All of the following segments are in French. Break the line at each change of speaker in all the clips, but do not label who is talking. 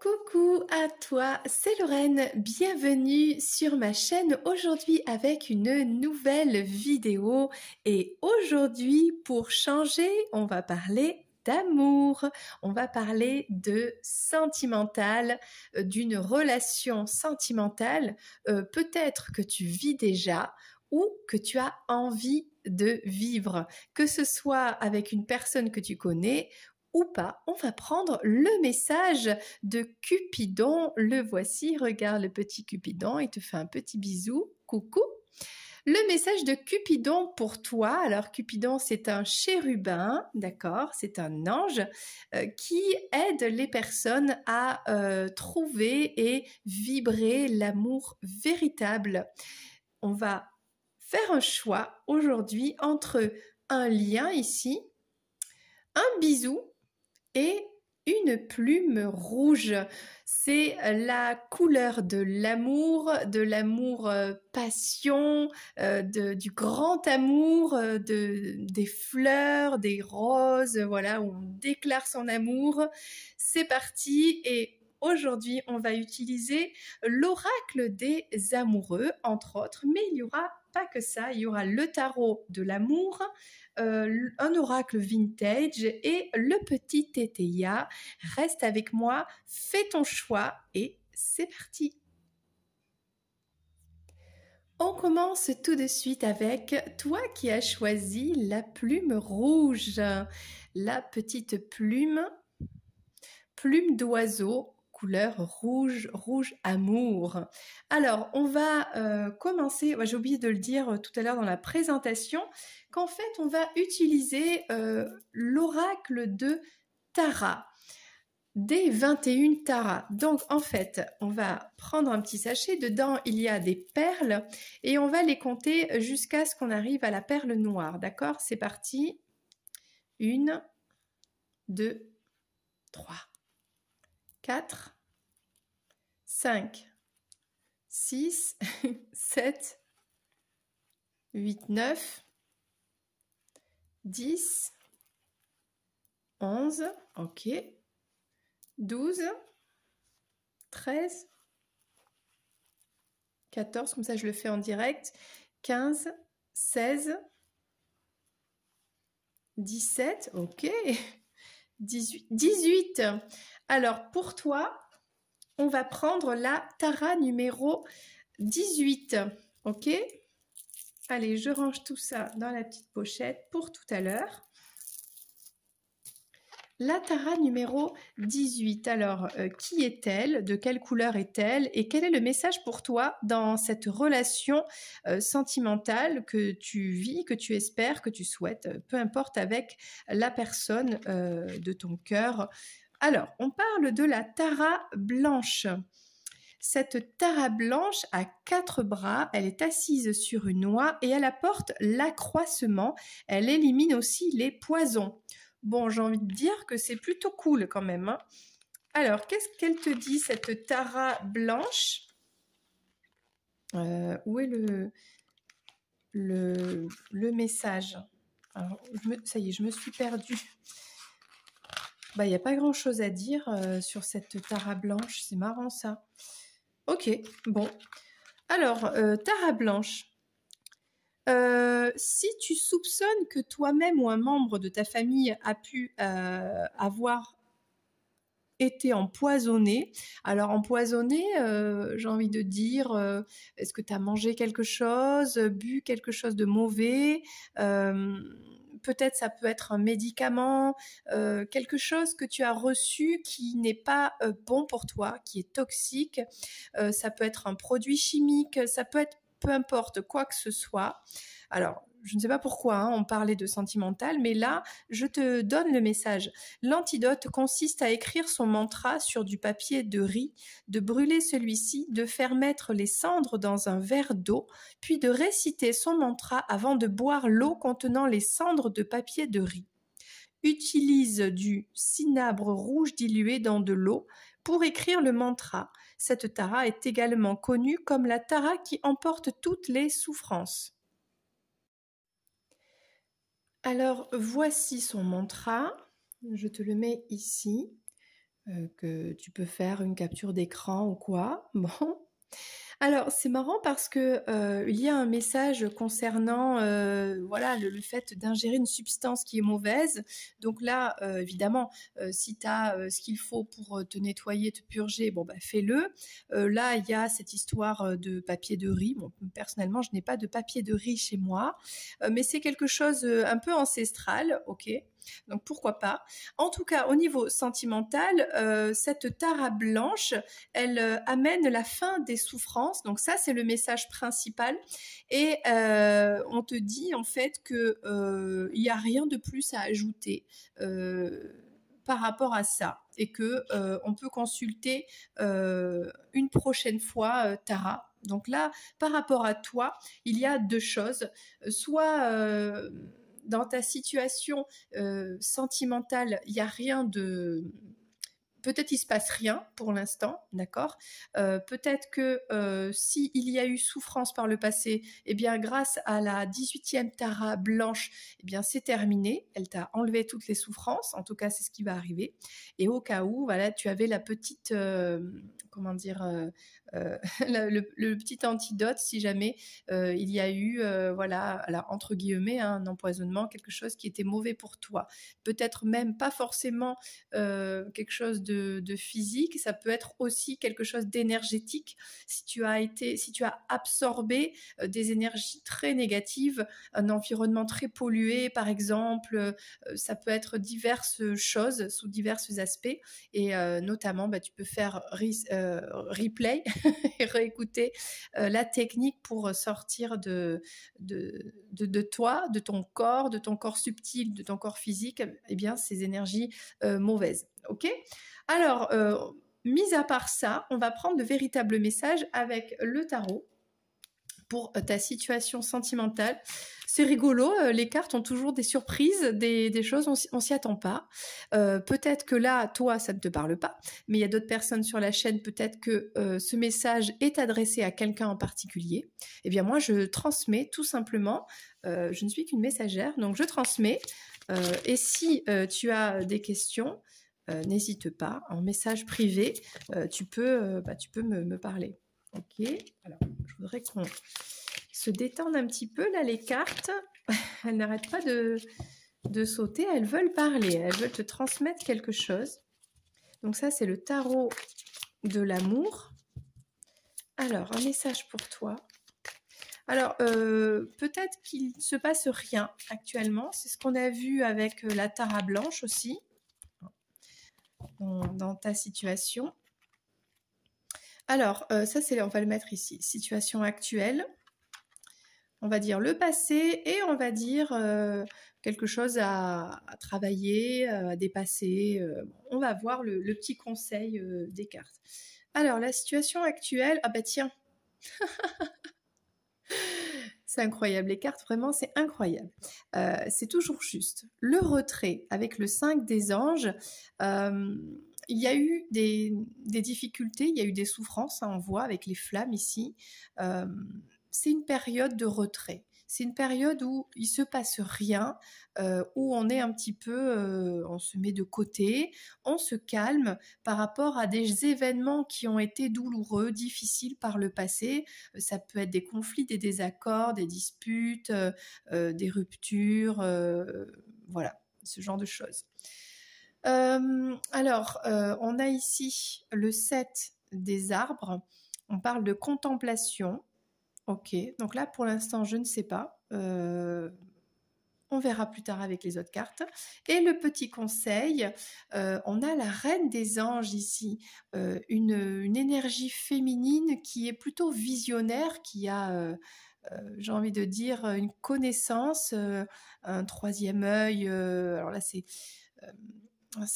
Coucou à toi, c'est Lorraine, bienvenue sur ma chaîne aujourd'hui avec une nouvelle vidéo et aujourd'hui pour changer on va parler d'amour, on va parler de sentimental, d'une relation sentimentale, peut-être que tu vis déjà ou que tu as envie de vivre, que ce soit avec une personne que tu connais ou pas, on va prendre le message de Cupidon. Le voici, regarde le petit Cupidon, il te fait un petit bisou, coucou. Le message de Cupidon pour toi. Alors Cupidon, c'est un chérubin, d'accord, c'est un ange qui aide les personnes à trouver et vibrer l'amour véritable. On va faire un choix aujourd'hui entre un lien ici, un bisou et une plume rouge. C'est la couleur de l'amour passion, du grand amour, des fleurs, des roses, voilà, où on déclare son amour. C'est parti et aujourd'hui, on va utiliser l'oracle des amoureux, entre autres, mais il n'y aura pas que ça, il y aura le tarot de l'amour, un oracle vintage et le petit Tétéia. Reste avec moi, fais ton choix et c'est parti. On commence tout de suite avec toi qui as choisi la plume rouge, la petite plume d'oiseau, couleur rouge, rouge amour. Alors, on va commencer, j'ai oublié de le dire tout à l'heure dans la présentation, qu'en fait, on va utiliser l'oracle de Tara, des 21 Tara. Donc, en fait, on va prendre un petit sachet, dedans, il y a des perles, et on va les compter jusqu'à ce qu'on arrive à la perle noire, d'accord? C'est parti. 1, 2, 3. 4, 5, 6, 7, 8, 9, 10, 11, ok, 12, 13, 14, comme ça je le fais en direct, 15, 16, 17, ok, 18. Alors, pour toi, on va prendre la Tara numéro 18, ok? Allez, je range tout ça dans la petite pochette pour tout à l'heure. La Tara numéro 18, alors, qui est-elle? De quelle couleur est-elle? Et quel est le message pour toi dans cette relation sentimentale que tu vis, que tu espères, que tu souhaites, peu importe, avec la personne de ton cœur? Alors, on parle de la Tara blanche. Cette Tara blanche a 4 bras, elle est assise sur une noix et elle apporte l'accroissement. Elle élimine aussi les poisons. Bon, j'ai envie de dire que c'est plutôt cool quand même, hein. Alors, qu'est-ce qu'elle te dit, cette Tara blanche? Où est le message? Alors, ça y est, je me suis perdue. Bah, il n'y a pas grand-chose à dire sur cette Tara blanche. C'est marrant, ça. Ok, bon. Alors, Tara blanche. Si tu soupçonnes que toi-même ou un membre de ta famille a pu avoir été empoisonné, alors empoisonné, j'ai envie de dire, est-ce que tu as mangé quelque chose, bu quelque chose de mauvais, peut-être ça peut être un médicament, quelque chose que tu as reçu qui n'est pas bon pour toi, qui est toxique, ça peut être un produit chimique, ça peut être peu importe, quoi que ce soit. Alors, je ne sais pas pourquoi on parlait de sentimental, mais là, je te donne le message. L'antidote consiste à écrire son mantra sur du papier de riz, de brûler celui-ci, de faire mettre les cendres dans un verre d'eau, puis de réciter son mantra avant de boire l'eau contenant les cendres de papier de riz. Utilise du cinabre rouge dilué dans de l'eau pour écrire le mantra. Cette Tara est également connue comme la Tara qui emporte toutes les souffrances. Alors, voici son mantra. Je te le mets ici. que tu peux faire une capture d'écran ou quoi. Bon. Alors, c'est marrant parce que il y a un message concernant voilà, le fait d'ingérer une substance qui est mauvaise. Donc là, évidemment, si tu as ce qu'il faut pour te nettoyer, te purger, bon, bah, fais-le. Là, il y a cette histoire de papier de riz. Bon, personnellement, je n'ai pas de papier de riz chez moi, mais c'est quelque chose un peu ancestral, ok. Donc pourquoi pas. En tout cas, au niveau sentimental, cette tara blanche, elle amène la fin des souffrances. Donc ça, c'est le message principal. Et on te dit en fait que il n'y a rien de plus à ajouter. Par rapport à ça et que on peut consulter une prochaine fois Tara. Donc là, par rapport à toi, il y a deux choses. Soit dans ta situation sentimentale, il n'y a rien de... Peut-être il se passe rien pour l'instant, d'accord. Peut-être que s'il y a eu souffrance par le passé, eh bien grâce à la 18e Tara blanche, eh bien c'est terminé. Elle t'a enlevé toutes les souffrances. En tout cas, c'est ce qui va arriver. Et au cas où, voilà, tu avais la petite, comment dire, le petit antidote si jamais il y a eu, voilà, alors, entre guillemets, hein, un empoisonnement, quelque chose qui était mauvais pour toi. Peut-être même pas forcément quelque chose de physique, ça peut être aussi quelque chose d'énergétique. Si tu as absorbé des énergies très négatives, un environnement très pollué, par exemple, ça peut être diverses choses sous divers aspects. Et notamment, bah, tu peux faire replay et réécouter la technique pour sortir de toi, de ton corps subtil, de ton corps physique, eh bien, ces énergies mauvaises. Ok. Alors, mis à part ça, on va prendre de véritables messages avec le tarot pour ta situation sentimentale. C'est rigolo, les cartes ont toujours des surprises, des choses, on s'y attend pas. Peut-être que là, toi, ça ne te parle pas, mais il y a d'autres personnes sur la chaîne, peut-être que ce message est adressé à quelqu'un en particulier. Eh bien, moi, je transmets tout simplement, je ne suis qu'une messagère, donc je transmets. Et si tu as des questions, n'hésite pas, en message privé, tu peux me parler. Ok, alors je voudrais qu'on se détende un petit peu là, les cartes. Elles n'arrêtent pas de sauter, elles veulent parler, elles veulent te transmettre quelque chose. Donc ça, c'est le tarot de l'amour. Alors, un message pour toi. Alors, peut-être qu'il ne se passe rien actuellement. C'est ce qu'on a vu avec la Tara blanche aussi, dans ta situation. Alors, ça, on va le mettre ici. Situation actuelle. On va dire le passé et on va dire quelque chose à travailler, à dépasser. On va voir le petit conseil des cartes. Alors, la situation actuelle, ah bah tiens, c'est incroyable, les cartes, vraiment, c'est incroyable. C'est toujours juste. Le retrait avec le 5 des anges, il y a eu des difficultés, il y a eu des souffrances, hein, on voit avec les flammes ici. C'est une période de retrait. C'est une période où il se passe rien, où on est un petit peu, on se met de côté, on se calme par rapport à des événements qui ont été douloureux, difficiles par le passé. Ça peut être des conflits, des désaccords, des disputes, des ruptures, voilà, ce genre de choses. Alors, on a ici le 7 des arbres. On parle de contemplation. Ok, donc là pour l'instant je ne sais pas, on verra plus tard avec les autres cartes. Et le petit conseil, on a la reine des anges ici, une énergie féminine qui est plutôt visionnaire, qui a, j'ai envie de dire, une connaissance, un troisième œil, alors là c'est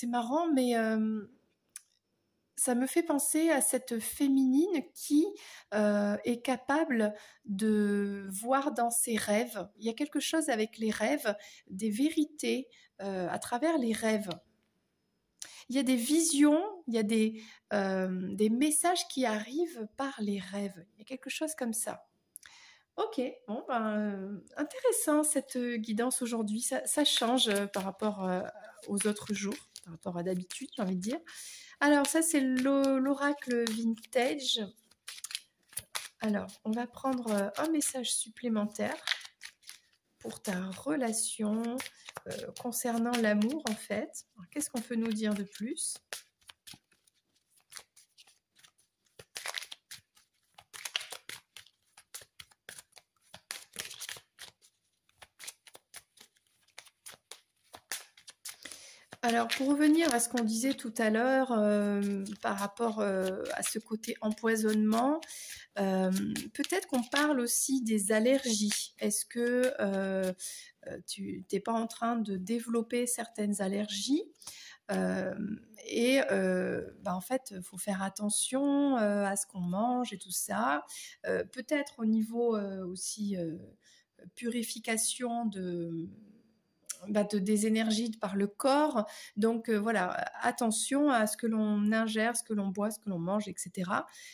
marrant, mais ça me fait penser à cette féminine qui est capable de voir dans ses rêves. Il y a quelque chose avec les rêves, des vérités à travers les rêves. Il y a des visions, il y a des messages qui arrivent par les rêves. Il y a quelque chose comme ça. Ok, bon, intéressant cette guidance aujourd'hui. Ça change par rapport aux autres jours, par rapport à d'habitude, j'ai envie de dire. Alors ça, c'est l'oracle vintage. Alors, on va prendre un message supplémentaire pour ta relation concernant l'amour, en fait. Qu'est-ce qu'on peut nous dire de plus? Alors, pour revenir à ce qu'on disait tout à l'heure par rapport à ce côté empoisonnement, peut-être qu'on parle aussi des allergies. Est-ce que tu n'es pas en train de développer certaines allergies en fait, il faut faire attention à ce qu'on mange et tout ça. Peut-être au niveau aussi purification des énergies par le corps. Donc voilà, attention à ce que l'on ingère, ce que l'on boit, ce que l'on mange, etc.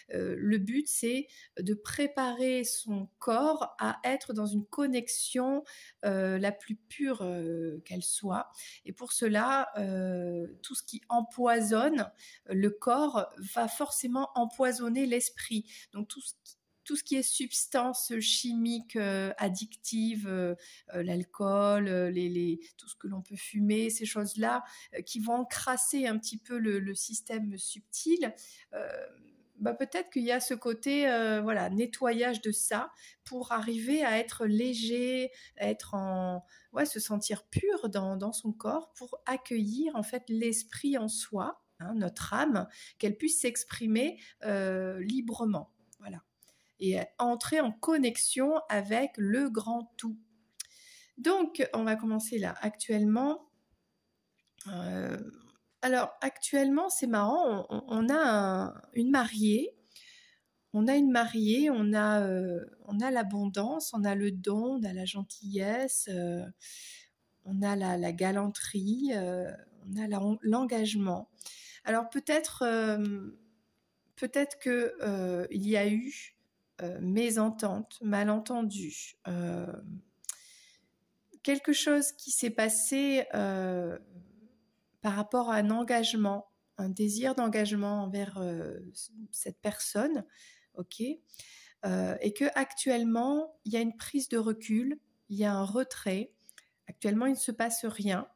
Le but, c'est de préparer son corps à être dans une connexion la plus pure qu'elle soit. Et pour cela, tout ce qui empoisonne le corps va forcément empoisonner l'esprit. Donc tout ce qui est substance chimique addictive, l'alcool, tout ce que l'on peut fumer, ces choses-là qui vont encrasser un petit peu le système subtil, peut-être qu'il y a ce côté voilà, nettoyage de ça pour arriver à être léger, à être se sentir pur dans son corps pour accueillir en fait l'esprit en soi, hein, notre âme, qu'elle puisse s'exprimer librement. Voilà. Et entrer en connexion avec le grand tout. Donc, on va commencer là. Actuellement, actuellement, c'est marrant, on a une mariée. On a une mariée, on a l'abondance, on a le don, on a la gentillesse, on a la galanterie, on a l'engagement. Alors peut-être que il y a eu mésentente, malentendu, quelque chose qui s'est passé par rapport à un engagement, un désir d'engagement envers cette personne, ok, et que actuellement il y a une prise de recul, il y a un retrait. Actuellement, il ne se passe rien,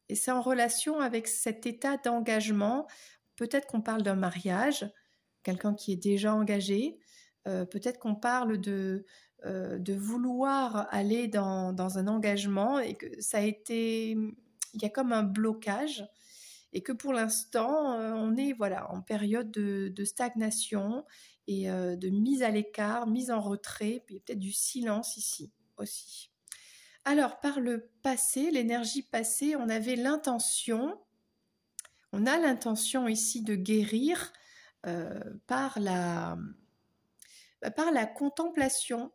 et c'est en relation avec cet état d'engagement. Peut-être qu'on parle d'un mariage, quelqu'un qui est déjà engagé. Peut-être qu'on parle de vouloir aller dans un engagement et que il y a comme un blocage et que pour l'instant, on est voilà, en période de stagnation et de mise à l'écart, mise en retrait, puis peut-être du silence ici aussi. Alors, par le passé, l'énergie passée, on a l'intention ici de guérir par la contemplation.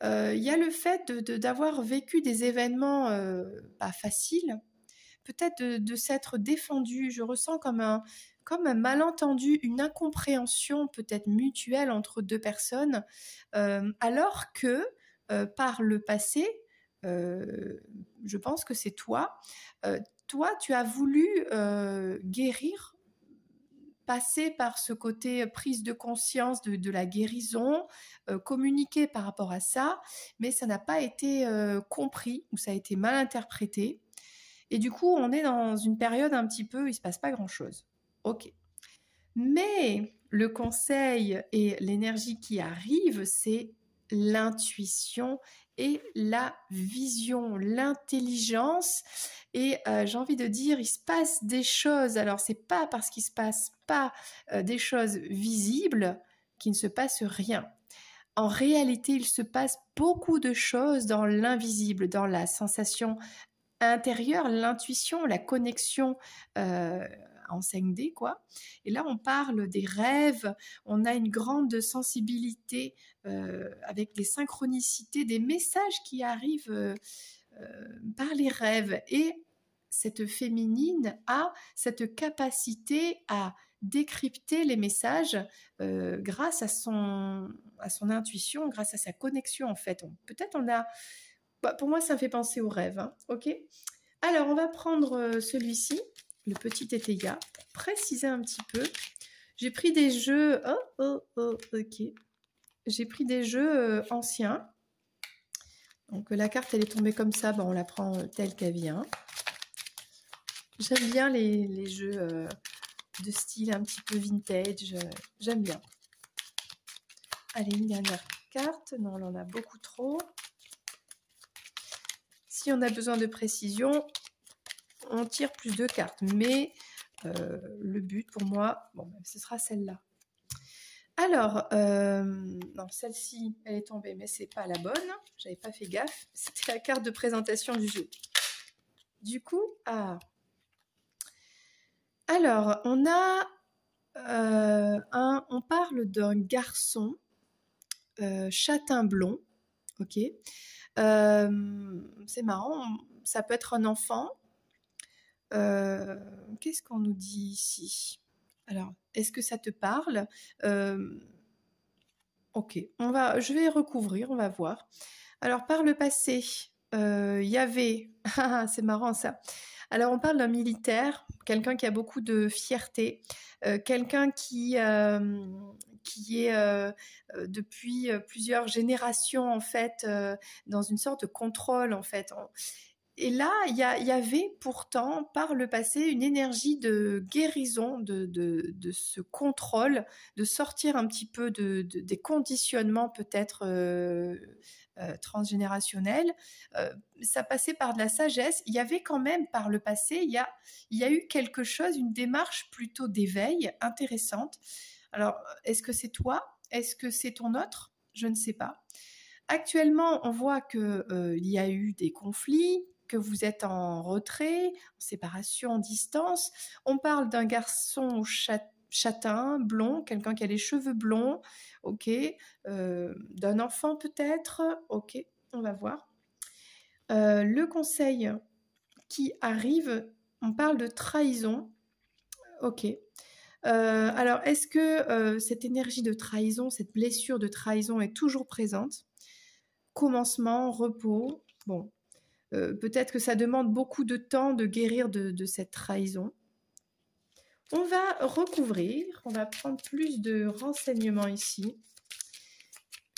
Il y a le fait d'avoir vécu des événements pas faciles, peut-être de s'être défendu. Je ressens comme un malentendu, une incompréhension peut-être mutuelle entre deux personnes, alors que par le passé, je pense que c'est toi, tu as voulu guérir, passer par ce côté prise de conscience de la guérison, communiquer par rapport à ça, mais ça n'a pas été compris ou ça a été mal interprété. Et du coup, on est dans une période un petit peu, il ne se passe pas grand-chose. Ok. Mais le conseil et l'énergie qui arrive, c'est l'intuition et la vision, l'intelligence. Et j'ai envie de dire, il se passe des choses. Alors, c'est pas parce qu'il se passe pas des choses visibles qu'il ne se passe rien. En réalité, il se passe beaucoup de choses dans l'invisible, dans la sensation intérieure, l'intuition, la connexion en 5D, quoi. Et là, on parle des rêves, on a une grande sensibilité avec les synchronicités, des messages qui arrivent par les rêves. Et cette féminine a cette capacité à décrypter les messages grâce à son intuition, grâce à sa connexion, en fait. Peut-être on a... Pour moi, ça me fait penser aux rêves, hein, ok. Alors, on va prendre celui-ci. le petit étaya, pour préciser un petit peu. J'ai pris des jeux... ok. J'ai pris des jeux anciens. Donc la carte, elle est tombée comme ça, on la prend telle qu'elle vient. J'aime bien les jeux de style un petit peu vintage, j'aime bien. Allez, une dernière carte. Non, on en a beaucoup trop. Si on a besoin de précision, on tire plus de cartes. Mais le but pour moi, ce sera celle-là. Alors, non, celle-ci, elle est tombée, mais c'est pas la bonne. J'avais pas fait gaffe. C'était la carte de présentation du jeu. Du coup, alors, on a on parle d'un garçon châtain blond, ok. C'est marrant, ça peut être un enfant. Qu'est-ce qu'on nous dit ici? Alors, est-ce que ça te parle? Ok, je vais recouvrir, on va voir. Alors, par le passé, il y avait... c'est marrant ça. Alors, on parle d'un militaire, quelqu'un qui a beaucoup de fierté, quelqu'un qui est depuis plusieurs générations, en fait, dans une sorte de contrôle, en fait. Et là, il y avait pourtant, par le passé, une énergie de guérison de ce contrôle, de sortir un petit peu des conditionnements peut-être transgénérationnels. Ça passait par de la sagesse. Il y avait quand même, par le passé, il y a eu quelque chose, une démarche plutôt d'éveil intéressante. Alors, est-ce que c'est toi? Est-ce que c'est ton autre? Je ne sais pas. Actuellement, on voit qu'il y a eu des conflits, que vous êtes en retrait, en séparation, en distance. On parle d'un garçon châtain, blond, quelqu'un qui a les cheveux blonds, ok, d'un enfant peut-être, ok, on va voir. Le conseil qui arrive, on parle de trahison, ok. Alors, est-ce que cette énergie de trahison, cette blessure de trahison est toujours présente? Commencement, repos, bon. Peut-être que ça demande beaucoup de temps de guérir de cette trahison. On va recouvrir, on va prendre plus de renseignements ici.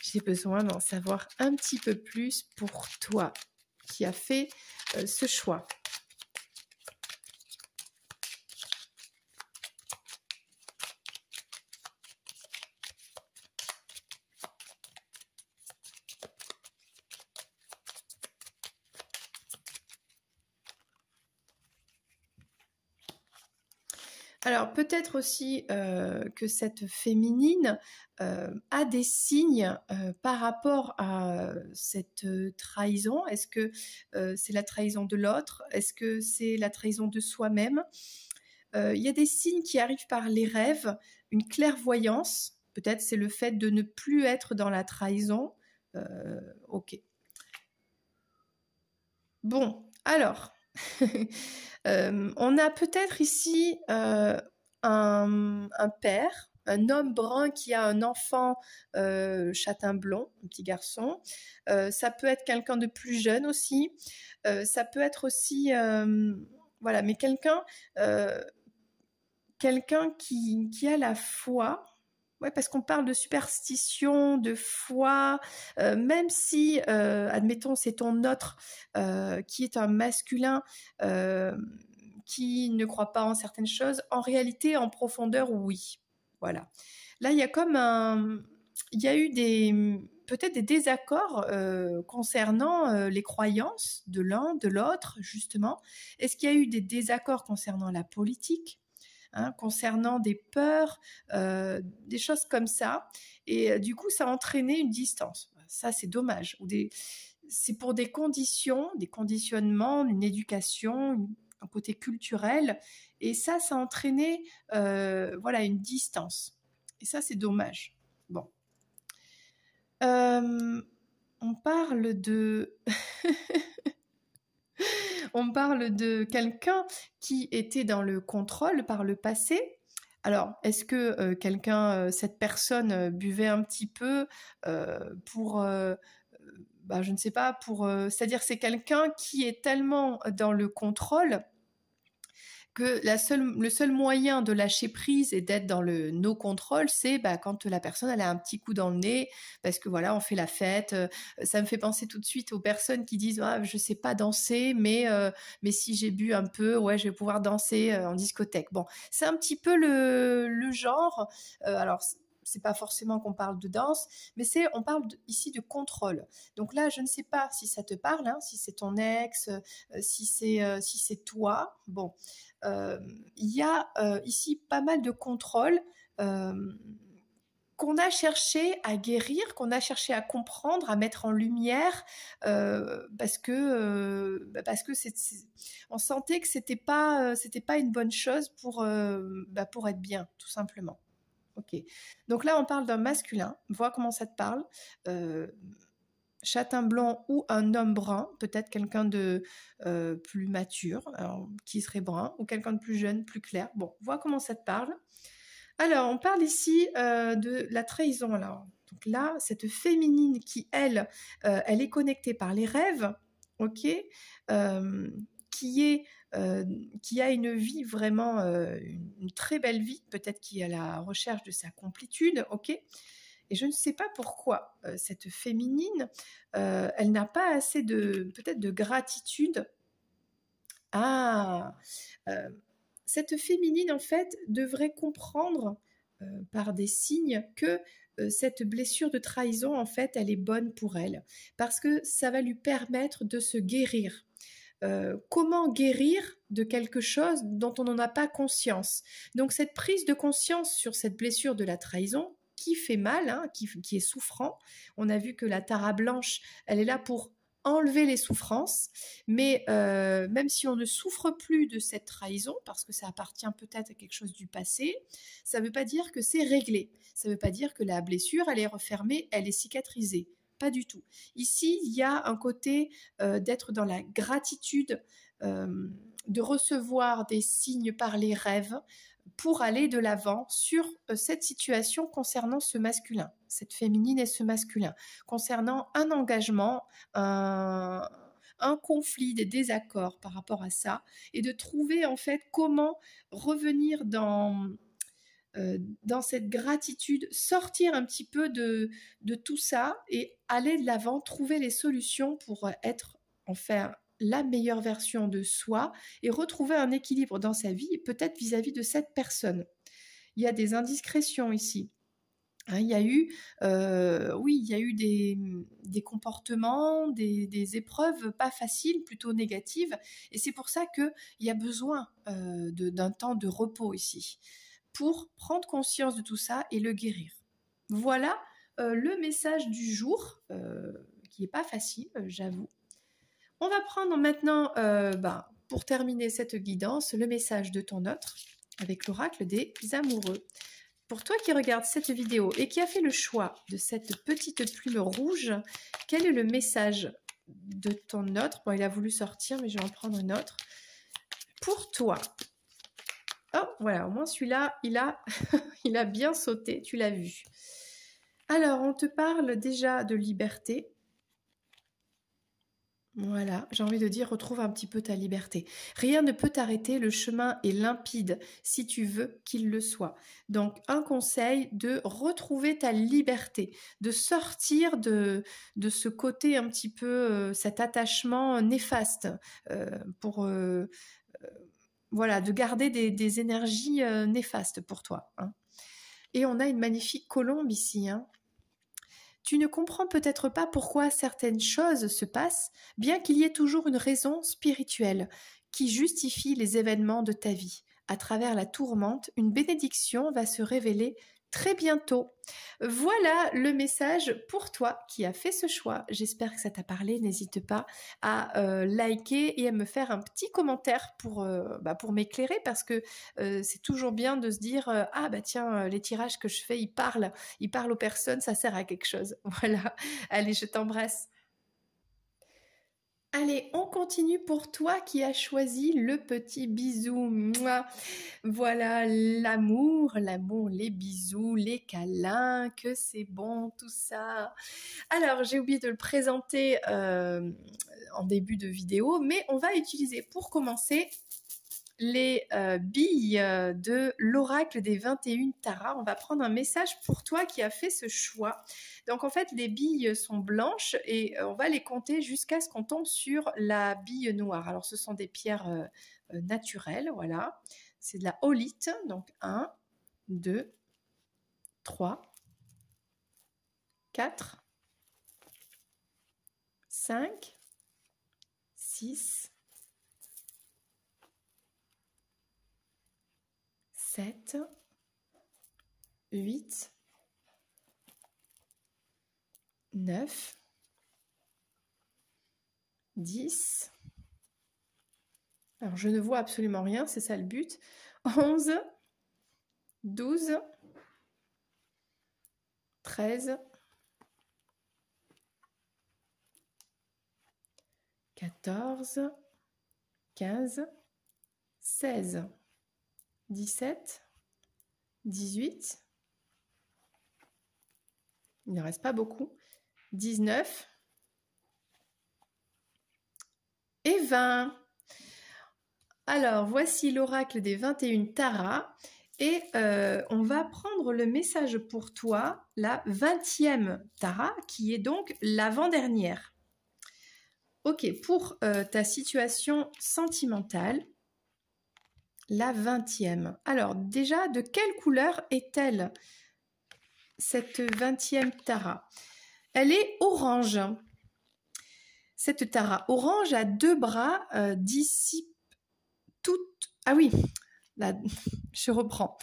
J'ai besoin d'en savoir un petit peu plus pour toi qui as fait ce choix. Alors, peut-être aussi que cette féminine a des signes par rapport à cette trahison. Est-ce que c'est la trahison de l'autre? Est-ce que c'est la trahison de soi-même? Il y a des signes qui arrivent par les rêves, une clairvoyance. Peut-être c'est le fait de ne plus être dans la trahison. Ok. Bon, alors... on a peut-être ici un père, un homme brun qui a un enfant châtain blond, un petit garçon. Ça peut être quelqu'un de plus jeune aussi. Ça peut être aussi, voilà, mais quelqu'un qui a la foi. Ouais, parce qu'on parle de superstition, de foi, même si, admettons, c'est ton autre qui est un masculin qui ne croit pas en certaines choses, en réalité, en profondeur, oui. Voilà. Là, il y a il y a eu peut-être des désaccords concernant les croyances de l'un, de l'autre, justement. Est-ce qu'il y a eu des désaccords concernant la politique? Concernant des peurs, des choses comme ça. Et du coup, ça a entraîné une distance. Ça, c'est dommage. C'est pour des conditions, des conditionnements, une éducation, un côté culturel. Et ça a entraîné voilà, une distance. Et ça, c'est dommage. Bon. On parle de... On parle de quelqu'un qui était dans le contrôle par le passé. Alors, est-ce que cette personne buvait un petit peu pour, je ne sais pas, c'est-à-dire c'est quelqu'un qui est tellement dans le contrôle que le seul moyen de lâcher prise et d'être dans le no control, c'est quand la personne elle a un petit coup dans le nez, parce que voilà, on fait la fête. Ça me fait penser tout de suite aux personnes qui disent ah, je sais pas danser, mais si j'ai bu un peu, ouais, je vais pouvoir danser en discothèque. Bon, c'est un petit peu le genre. Alors c'est pas forcément qu'on parle de danse, mais on parle ici de contrôle. Donc là, je ne sais pas si ça te parle, hein, si c'est ton ex, si c'est toi. Bon, il y a ici pas mal de contrôle qu'on a cherché à guérir, qu'on a cherché à comprendre, à mettre en lumière, parce que on sentait que c'était pas une bonne chose pour être bien, tout simplement. Ok. Donc là, on parle d'un masculin. Vois comment ça te parle. Châtain blanc ou un homme brun, peut-être quelqu'un de plus mature, alors, qui serait brun, ou quelqu'un de plus jeune, plus clair. Bon, vois comment ça te parle. Alors, on parle ici de la trahison. Alors, donc là, cette féminine qui, elle est connectée par les rêves, ok, qui a une vie vraiment, une très belle vie, peut-être qui est à la recherche de sa complétude, ok. Et je ne sais pas pourquoi cette féminine, elle n'a pas assez peut-être de gratitude. Ah, cette féminine, en fait, devrait comprendre par des signes que cette blessure de trahison, en fait, elle est bonne pour elle, parce que ça va lui permettre de se guérir. Comment guérir de quelque chose dont on n'en a pas conscience? Donc cette prise de conscience sur cette blessure de la trahison, qui fait mal, hein, qui est souffrant. On a vu que la tara blanche, elle est là pour enlever les souffrances, mais même si on ne souffre plus de cette trahison, parce que ça appartient peut-être à quelque chose du passé, ça ne veut pas dire que c'est réglé. Ça ne veut pas dire que la blessure, elle est refermée, elle est cicatrisée. Pas du tout. Ici, il y a un côté d'être dans la gratitude, de recevoir des signes par les rêves pour aller de l'avant sur cette situation concernant ce masculin, cette féminine et ce masculin, concernant un engagement, un conflit, des désaccords par rapport à ça, et de trouver en fait comment revenir dans cette gratitude, sortir un petit peu de tout ça et aller de l'avant, trouver les solutions pour être, en faire la meilleure version de soi et retrouver un équilibre dans sa vie et peut-être vis-à-vis de cette personne. Il y a des indiscrétions ici. Hein, il y a eu, oui, il y a eu des comportements, des épreuves pas faciles, plutôt négatives, et c'est pour ça qu'il y a besoin d'un temps de repos ici, pour prendre conscience de tout ça et le guérir. Voilà le message du jour, qui n'est pas facile, j'avoue. On va prendre maintenant, pour terminer cette guidance, le message de ton autre, avec l'oracle des amoureux. Pour toi qui regardes cette vidéo et qui a fait le choix de cette petite plume rouge, quel est le message de ton autre? Bon, il a voulu sortir, mais je vais en prendre une autre. Pour toi. Oh, voilà, au moins celui-là, il a bien sauté, tu l'as vu. Alors, on te parle déjà de liberté. Voilà, j'ai envie de dire, retrouve un petit peu ta liberté. Rien ne peut t'arrêter, le chemin est limpide si tu veux qu'il le soit. Donc, un conseil, de retrouver ta liberté, de sortir de ce côté un petit peu, cet attachement néfaste, voilà, de garder des énergies néfastes pour toi. Hein. Et on a une magnifique colombe ici, hein. Tu ne comprends peut-être pas pourquoi certaines choses se passent, bien qu'il y ait toujours une raison spirituelle qui justifie les événements de ta vie. À travers la tourmente, une bénédiction va se révéler très bientôt. Voilà le message pour toi qui as fait ce choix. J'espère que ça t'a parlé. N'hésite pas à liker et à me faire un petit commentaire pour m'éclairer, parce que c'est toujours bien de se dire tiens, les tirages que je fais, ils parlent aux personnes, ça sert à quelque chose. Voilà. Allez, je t'embrasse. Allez, on continue pour toi qui as choisi le petit bisou. Mouah. Voilà, l'amour, les bisous, les câlins, que c'est bon tout ça. Alors, j'ai oublié de le présenter en début de vidéo, mais on va utiliser pour commencer les billes de l'oracle des 21 taras. On va prendre un message pour toi qui as fait ce choix. Donc en fait, les billes sont blanches et on va les compter jusqu'à ce qu'on tombe sur la bille noire. Alors ce sont des pierres naturelles, voilà. C'est de la holite, donc 1, 2, 3, 4, 5, 6, 7, 8, 9, 10. Alors, je ne vois absolument rien, c'est ça le but. 11, 12, 13, 14, 15, 16, 17, 18, il ne reste pas beaucoup, 19 et 20. Alors, voici l'oracle des 21 taras et on va prendre le message pour toi, la 20e tara, qui est donc l'avant-dernière. Ok, pour ta situation sentimentale, la 20e. Alors, déjà, de quelle couleur est-elle, cette 20e tara? Elle est orange. Cette tara orange a 2 bras, dissipe toute... Ah oui, là, je reprends.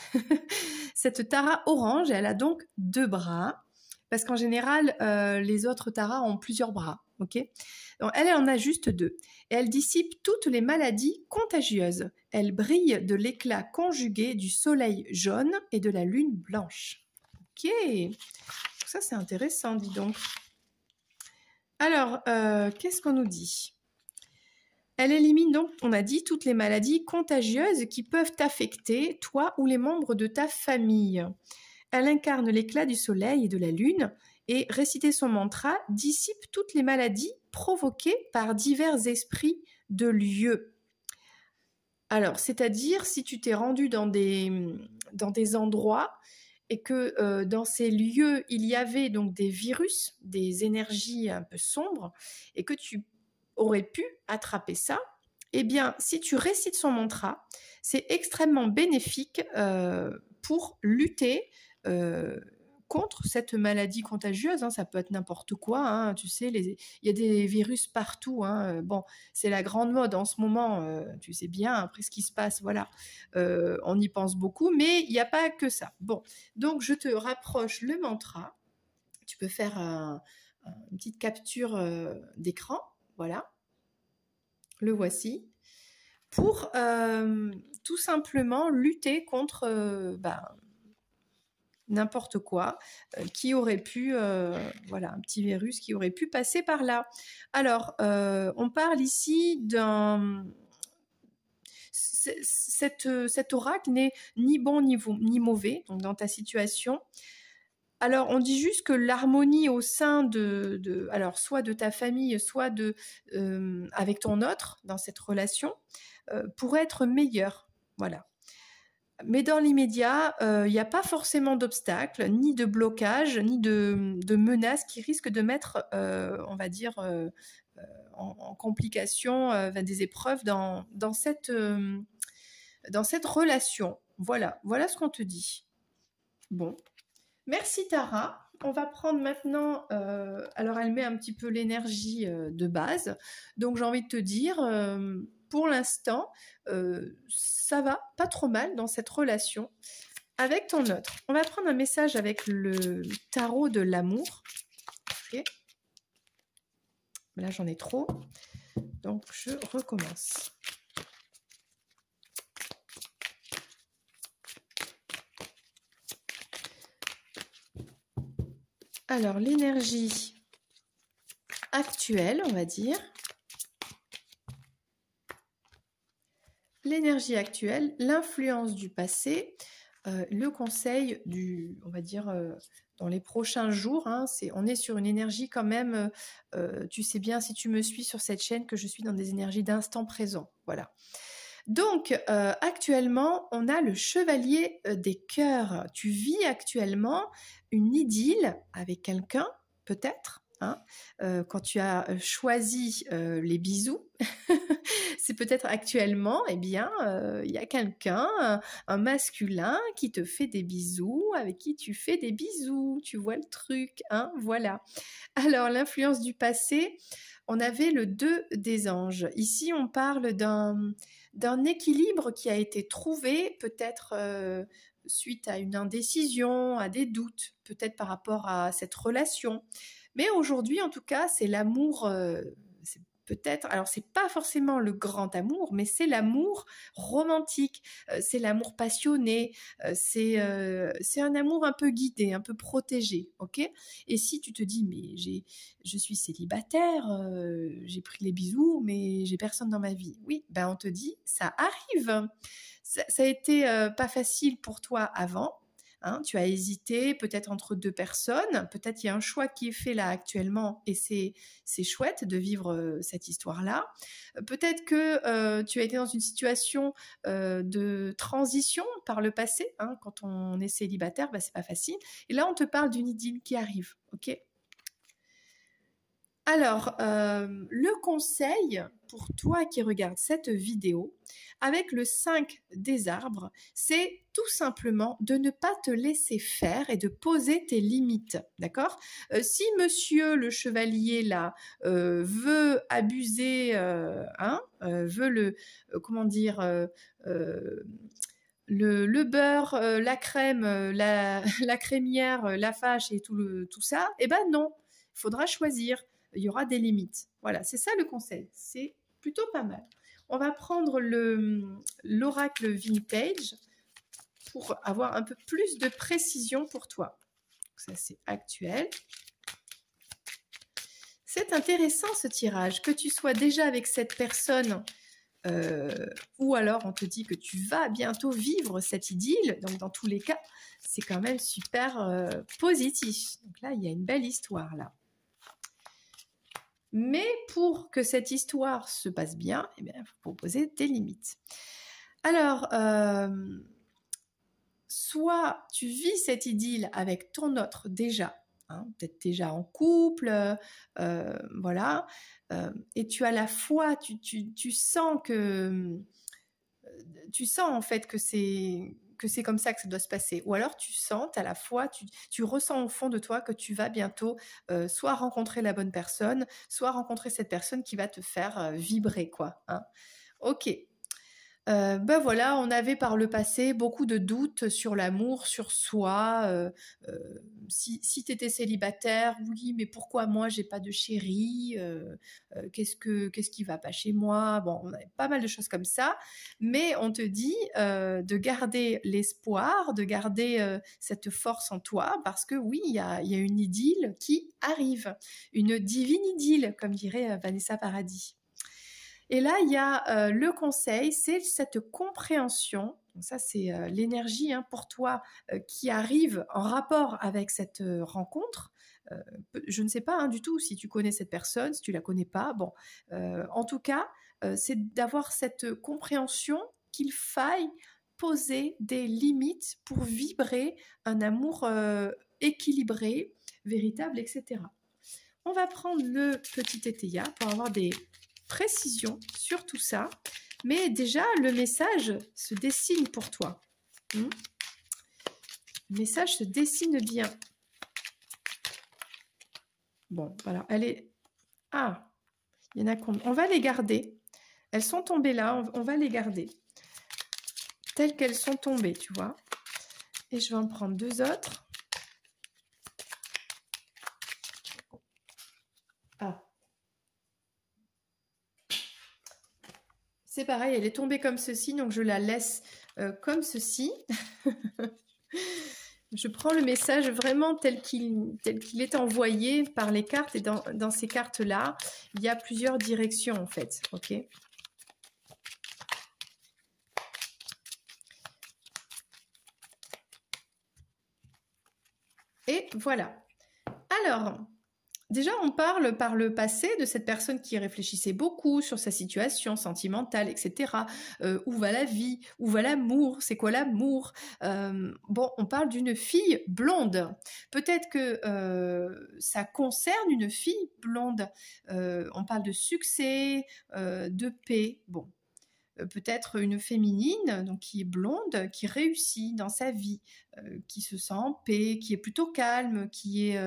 Cette tara orange, elle a donc 2 bras, parce qu'en général, les autres taras ont plusieurs bras, ok? Donc, elle en a juste 2. Et elle dissipe toutes les maladies contagieuses. Elle brille de l'éclat conjugué du soleil jaune et de la lune blanche. Ok, ça c'est intéressant, dis donc. Alors, qu'est-ce qu'on nous dit? Elle élimine donc, on a dit, toutes les maladies contagieuses qui peuvent t'affecter, toi ou les membres de ta famille. Elle incarne l'éclat du soleil et de la lune et réciter son mantra dissipe toutes les maladies provoquées par divers esprits de lieux. Alors, c'est-à-dire si tu t'es rendu dans des endroits et que dans ces lieux, il y avait donc des virus, des énergies un peu sombres et que tu aurait pu attraper ça, eh bien, si tu récites son mantra, c'est extrêmement bénéfique pour lutter contre cette maladie contagieuse. Hein. Ça peut être n'importe quoi, hein. Tu sais, il y a des virus partout. Hein. Bon, c'est la grande mode en ce moment, tu sais bien, après ce qui se passe, voilà. On y pense beaucoup, mais il n'y a pas que ça. Bon, donc je te rapproche le mantra. Tu peux faire une petite capture d'écran. Voilà, le voici, pour tout simplement lutter contre n'importe quoi qui aurait pu, voilà, un petit virus qui aurait pu passer par là. Alors, on parle ici d'un... Cet oracle n'est ni bon ni mauvais, donc dans ta situation. Alors, on dit juste que l'harmonie au sein alors, soit de ta famille, soit avec ton autre, dans cette relation, pourrait être meilleure. Voilà. Mais dans l'immédiat, il n'y a pas forcément d'obstacles, ni de blocage, ni de menaces qui risquent de mettre, on va dire, en complication des épreuves dans cette relation. Voilà ce qu'on te dit. Bon. Merci Tara. On va prendre maintenant, alors elle met un petit peu l'énergie de base, donc j'ai envie de te dire, pour l'instant, ça va pas trop mal dans cette relation avec ton autre. On va prendre un message avec le tarot de l'amour. Okay. Là j'en ai trop, donc je recommence. Alors, l'énergie actuelle, on va dire. L'énergie actuelle, l'influence du passé, le conseil on va dire, dans les prochains jours. Hein, on est sur une énergie quand même, tu sais bien si tu me suis sur cette chaîne que je suis dans des énergies d'instant présent. Voilà. Donc, actuellement, on a le chevalier des cœurs. Tu vis actuellement une idylle avec quelqu'un, peut-être, hein, quand tu as choisi les bisous. C'est peut-être actuellement, eh bien, il y a quelqu'un, un masculin qui te fait des bisous, avec qui tu fais des bisous. Tu vois le truc, hein, voilà. Alors, l'influence du passé, on avait le 2 des anges. Ici, on parle d'un équilibre qui a été trouvé, peut-être suite à une indécision, à des doutes, peut-être par rapport à cette relation. Mais aujourd'hui, en tout cas, c'est l'amour, c'est peut-être, alors c'est pas forcément le grand amour, mais c'est l'amour romantique, c'est l'amour passionné, c'est un amour un peu guidé, un peu protégé, ok? Et si tu te dis, mais je suis célibataire, j'ai pris les bisous, mais j'ai personne dans ma vie. Oui, ben on te dit, ça arrive. Ça a été pas facile pour toi avant. Hein, tu as hésité peut-être entre deux personnes, peut-être il y a un choix qui est fait là actuellement et c'est chouette de vivre cette histoire-là. Peut-être que tu as été dans une situation de transition par le passé. Hein, quand on est célibataire, bah, c'est pas facile. Et là, on te parle d'une idylle qui arrive, ok? Alors, le conseil pour toi qui regardes cette vidéo, avec le 5 des arbres, c'est tout simplement de ne pas te laisser faire et de poser tes limites, d'accord? Si monsieur le chevalier là veut abuser, hein, veut comment dire, le beurre, la crème, la crémière, la fâche et tout ça, eh ben non, il faudra choisir. Il y aura des limites. Voilà, c'est ça le conseil. C'est plutôt pas mal. On va prendre l'oracle vintage pour avoir un peu plus de précision pour toi. Ça, c'est actuel. C'est intéressant ce tirage. Que tu sois déjà avec cette personne ou alors on te dit que tu vas bientôt vivre cette idylle. Donc, dans tous les cas, c'est quand même super positif. Donc là, il y a une belle histoire là. Mais pour que cette histoire se passe bien, eh bien, il faut poser des limites. Alors, soit tu vis cette idylle avec ton autre déjà, hein, peut-être déjà en couple, voilà, et tu as la foi, tu sens que... Tu sens en fait que c'est comme ça que ça doit se passer. Ou alors tu sens, à la fois, tu ressens au fond de toi que tu vas bientôt soit rencontrer la bonne personne, soit rencontrer cette personne qui va te faire vibrer, quoi. Hein. Ok. Ben voilà, on avait par le passé beaucoup de doutes sur l'amour, sur soi. Si tu étais célibataire, oui, mais pourquoi moi j'ai pas de chéri, qu'est-ce qui va pas chez moi? Bon, on avait pas mal de choses comme ça, mais on te dit de garder l'espoir, de garder cette force en toi, parce que oui, il y a une idylle qui arrive, une divine idylle, comme dirait Vanessa Paradis. Et là, il y a le conseil, c'est cette compréhension. Donc ça, c'est l'énergie hein, pour toi qui arrive en rapport avec cette rencontre. Je ne sais pas hein, du tout si tu connais cette personne, si tu la connais pas. Bon, en tout cas, c'est d'avoir cette compréhension qu'il faille poser des limites pour vibrer un amour équilibré, véritable, etc. On va prendre le petit étaya pour avoir des précision sur tout ça, mais déjà le message se dessine pour toi. Le message se dessine bien. Bon, voilà, elle est... Ah, il y en a combien? On va les garder. Elles sont tombées là, on va les garder. Telles qu'elles sont tombées, tu vois. Et je vais en prendre deux autres. Ah. C'est pareil, elle est tombée comme ceci, donc je la laisse comme ceci. Je prends le message vraiment tel qu'il est envoyé par les cartes. Et dans ces cartes-là, il y a plusieurs directions en fait. Ok. Et voilà. Alors, Déjà, on parle par le passé de cette personne qui réfléchissait beaucoup sur sa situation sentimentale, etc. Où va la vie? Où va l'amour? C'est quoi l'amour? Bon, on parle d'une fille blonde. Peut-être que ça concerne une fille blonde. On parle de succès, de paix. Bon, peut-être une féminine, donc qui est blonde, qui réussit dans sa vie, qui se sent en paix, qui est plutôt calme, qui est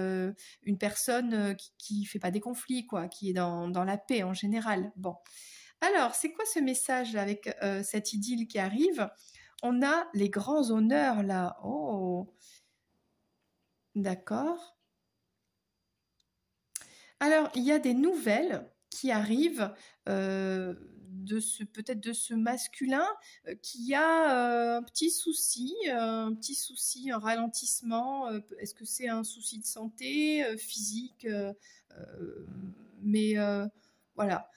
une personne qui fait pas des conflits, quoi, qui est dans la paix en général. Bon. Alors, c'est quoi ce message avec cette idylle qui arrive? On a les grands honneurs là. Oh, d'accord. Alors, il y a des nouvelles qui arrivent peut-être de ce masculin qui a un petit souci, un ralentissement. Est-ce que c'est un souci de santé physique mais voilà.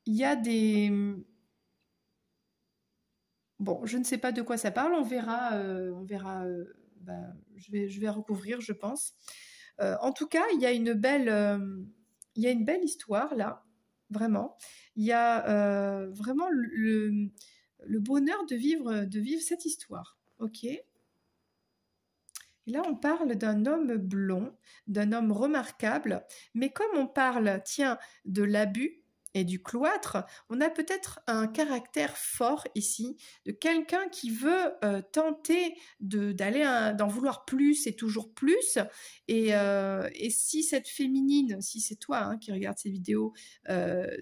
Il y a des... Bon, je ne sais pas de quoi ça parle, on verra, je vais recouvrir, je pense. En tout cas, il y a une belle histoire là, vraiment. Il y a vraiment le bonheur de vivre cette histoire. Ok. Et là, on parle d'un homme blond, d'un homme remarquable, mais comme on parle, tiens, de l'abus et du cloître, on a peut-être un caractère fort ici, de quelqu'un qui veut tenter d'en vouloir plus et toujours plus. Et si cette féminine, si c'est toi hein, qui regarde ces vidéos,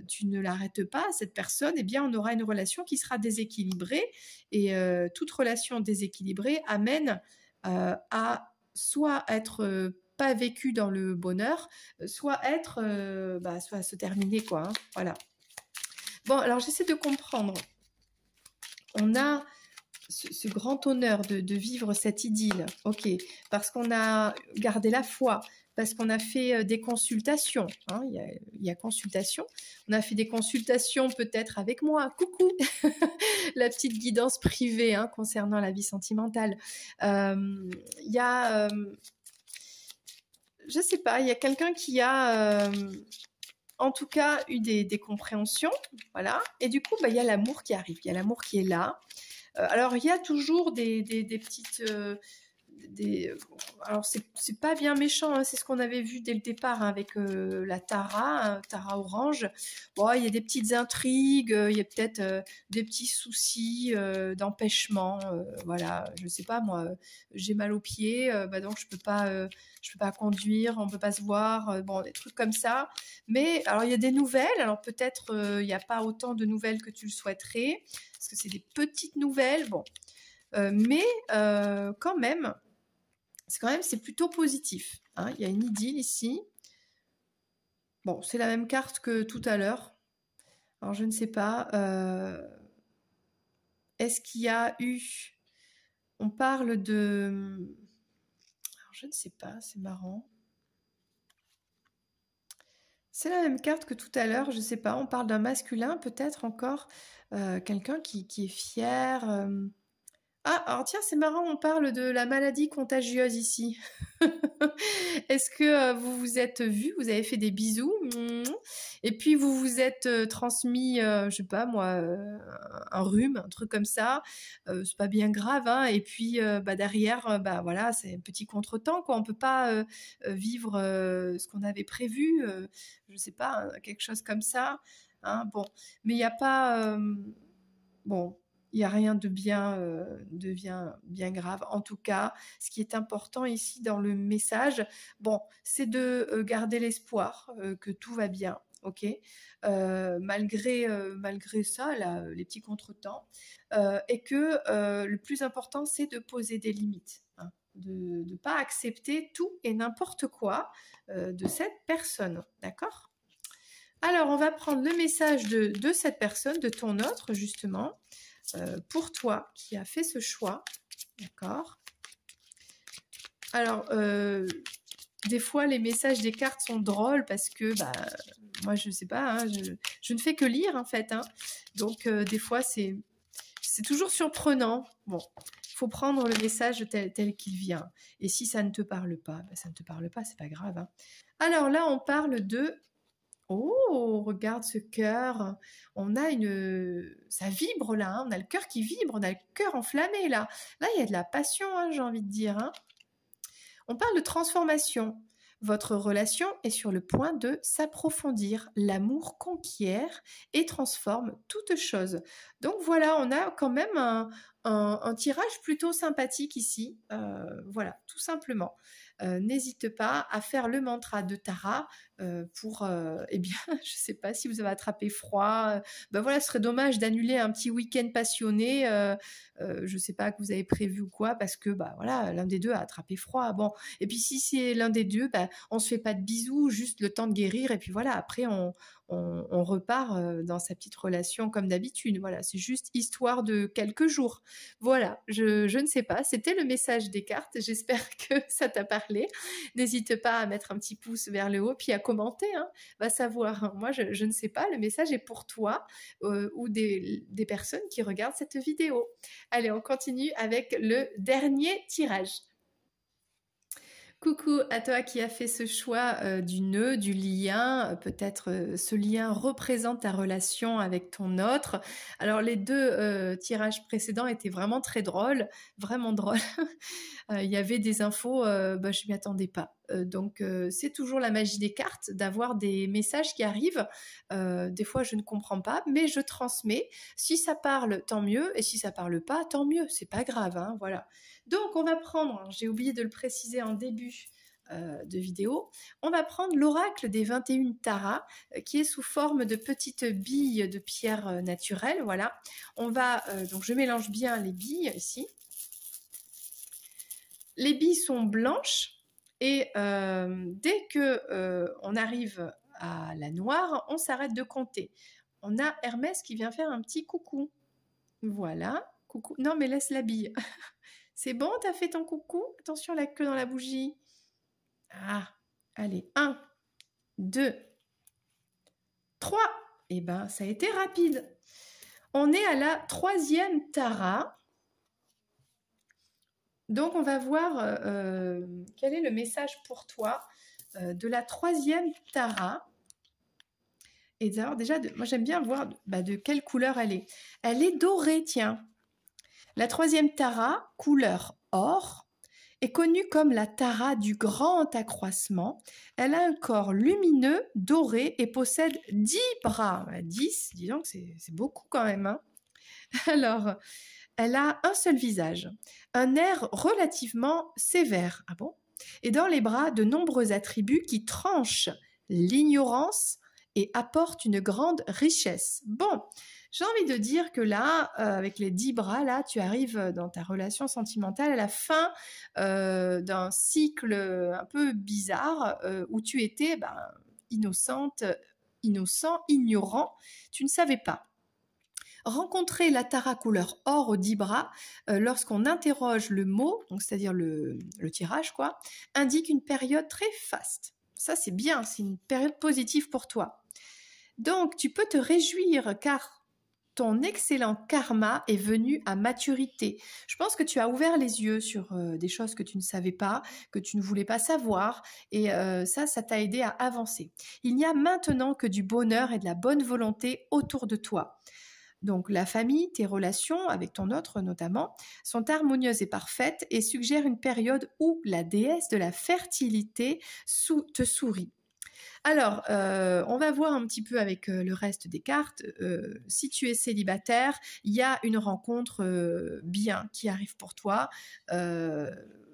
tu ne l'arrêtes pas, cette personne, eh bien, on aura une relation qui sera déséquilibrée. Et toute relation déséquilibrée amène à soit être pas vécu dans le bonheur, soit soit se terminer quoi. Hein, voilà. Bon, alors j'essaie de comprendre. On a ce grand honneur de vivre cette idylle, ok, parce qu'on a gardé la foi, parce qu'on a fait des consultations, hein, il y a consultation, on a fait des consultations peut-être avec moi, coucou, la petite guidance privée hein, concernant la vie sentimentale. Il y a, je sais pas, il y a quelqu'un qui a en tout cas eu des compréhensions, voilà, et du coup, il y a l'amour qui arrive, il y a l'amour qui est là. Alors, il y a toujours des petites... alors, c'est pas bien méchant, hein, c'est ce qu'on avait vu dès le départ hein, avec la Tara, Tara Orange. Bon, il y a des petites intrigues, il y a peut-être des petits soucis d'empêchement. Voilà, je sais pas, moi, j'ai mal aux pieds, donc je peux pas conduire, on peut pas se voir, bon, des trucs comme ça. Mais, alors, il y a des nouvelles, alors peut-être il n'y a pas autant de nouvelles que tu le souhaiterais, parce que c'est des petites nouvelles, bon. Mais quand même, c'est plutôt positif. Hein. Il y a une idylle ici. Bon, c'est la même carte que tout à l'heure. Alors, je ne sais pas. Est-ce qu'il y a eu... On parle de... Alors, je ne sais pas, c'est marrant. C'est la même carte que tout à l'heure, je ne sais pas. On parle d'un masculin, peut-être encore. Quelqu'un qui est fier... Ah, alors tiens, c'est marrant, on parle de la maladie contagieuse ici. Est-ce que vous vous êtes vus, vous avez fait des bisous, et puis vous vous êtes transmis, je sais pas moi, un rhume, un truc comme ça. C'est pas bien grave, hein. Et puis derrière, voilà, c'est un petit contretemps, quoi. On peut pas vivre ce qu'on avait prévu, je sais pas, quelque chose comme ça. Hein, bon, mais il n'y a pas, bon. Il n'y a rien de bien grave. En tout cas, ce qui est important ici dans le message, bon, c'est de garder l'espoir que tout va bien, ok, malgré ça, là, les petits contretemps, et que le plus important, c'est de poser des limites, hein, de ne pas accepter tout et n'importe quoi de cette personne, d'accord? Alors, on va prendre le message de cette personne, de ton autre, justement. Pour toi qui as fait ce choix, d'accord? Alors, des fois, les messages des cartes sont drôles parce que, moi, je ne sais pas, hein, je ne fais que lire, en fait. Hein, donc, des fois, c'est toujours surprenant. Bon, faut prendre le message tel qu'il vient. Et si ça ne te parle pas, ben ça ne te parle pas, c'est pas grave. Hein. Alors là, on parle de... Oh, regarde ce cœur. On a une... Ça vibre là, hein. On a le cœur qui vibre, on a le cœur enflammé là. Là, il y a de la passion, hein, j'ai envie de dire. Hein. On parle de transformation. Votre relation est sur le point de s'approfondir. L'amour conquiert et transforme toute chose. Donc voilà, on a quand même un tirage plutôt sympathique ici. Voilà, tout simplement. N'hésite pas à faire le mantra de Tara pour, eh bien, je ne sais pas si vous avez attrapé froid. Ben voilà, ce serait dommage d'annuler un petit week-end passionné. Je ne sais pas que vous avez prévu ou quoi, parce que bah voilà, l'un des deux a attrapé froid. Bon, et puis si c'est l'un des deux, bah, on se fait pas de bisous, juste le temps de guérir, et puis voilà, après on repart dans sa petite relation comme d'habitude. Voilà, c'est juste histoire de quelques jours. Voilà, je ne sais pas, c'était le message des cartes. J'espère que ça t'a parlé. N'hésite pas à mettre un petit pouce vers le haut, puis à commenter, hein, va savoir. Moi, je ne sais pas, le message est pour toi ou des personnes qui regardent cette vidéo. Allez, on continue avec le dernier tirage. Coucou à toi qui as fait ce choix du nœud, du lien. Peut-être ce lien représente ta relation avec ton autre. Alors les deux tirages précédents étaient vraiment très drôles, vraiment drôles. Il y avait des infos, bah, je ne m'y attendais pas. Donc c'est toujours la magie des cartes, d'avoir des messages qui arrivent. Des fois je ne comprends pas, mais je transmets. Si ça parle, tant mieux. Et si ça parle pas, tant mieux. C'est pas grave, hein, voilà. Donc on va prendre, j'ai oublié de le préciser en début de vidéo, on va prendre l'oracle des 21 taras qui est sous forme de petites billes de pierre naturelle. Voilà. On va, donc je mélange bien les billes ici. Les billes sont blanches et dès que on arrive à la noire, on s'arrête de compter. On a Hermès qui vient faire un petit coucou. Voilà. Coucou. Non, mais laisse la bille. C'est bon, t'as fait ton coucou? Attention, la queue dans la bougie. Ah, allez. 1, 2, 3. Eh ben, ça a été rapide. On est à la 3e tara. Donc, on va voir quel est le message pour toi de la 3e tara. Et d'ailleurs, déjà, moi, j'aime bien voir de quelle couleur elle est. Elle est dorée, tiens. La 3e tara, couleur or, est connue comme la tara du grand accroissement. Elle a un corps lumineux, doré et possède 10 bras. 10, dis donc, c'est beaucoup quand même. Hein. Alors, elle a un seul visage, un air relativement sévère. Ah bon? Et dans les bras, de nombreux attributs qui tranchent l'ignorance et apportent une grande richesse. Bon, j'ai envie de dire que là, avec les 10 bras, là, tu arrives dans ta relation sentimentale à la fin d'un cycle un peu bizarre où tu étais innocente, innocent, ignorant, tu ne savais pas. Rencontrer la tara couleur or aux 10 bras, lorsqu'on interroge le mot, donc c'est-à-dire le tirage, quoi, indique une période très faste. Ça, c'est bien, c'est une période positive pour toi. Donc, tu peux te réjouir car ton excellent karma est venu à maturité. Je pense que tu as ouvert les yeux sur des choses que tu ne savais pas, que tu ne voulais pas savoir, et ça t'a aidé à avancer. Il n'y a maintenant que du bonheur et de la bonne volonté autour de toi. Donc la famille, tes relations avec ton autre notamment, sont harmonieuses et parfaites et suggèrent une période où la déesse de la fertilité te sourit. Alors, on va voir un petit peu avec le reste des cartes. Si tu es célibataire, il y a une rencontre bien qui arrive pour toi,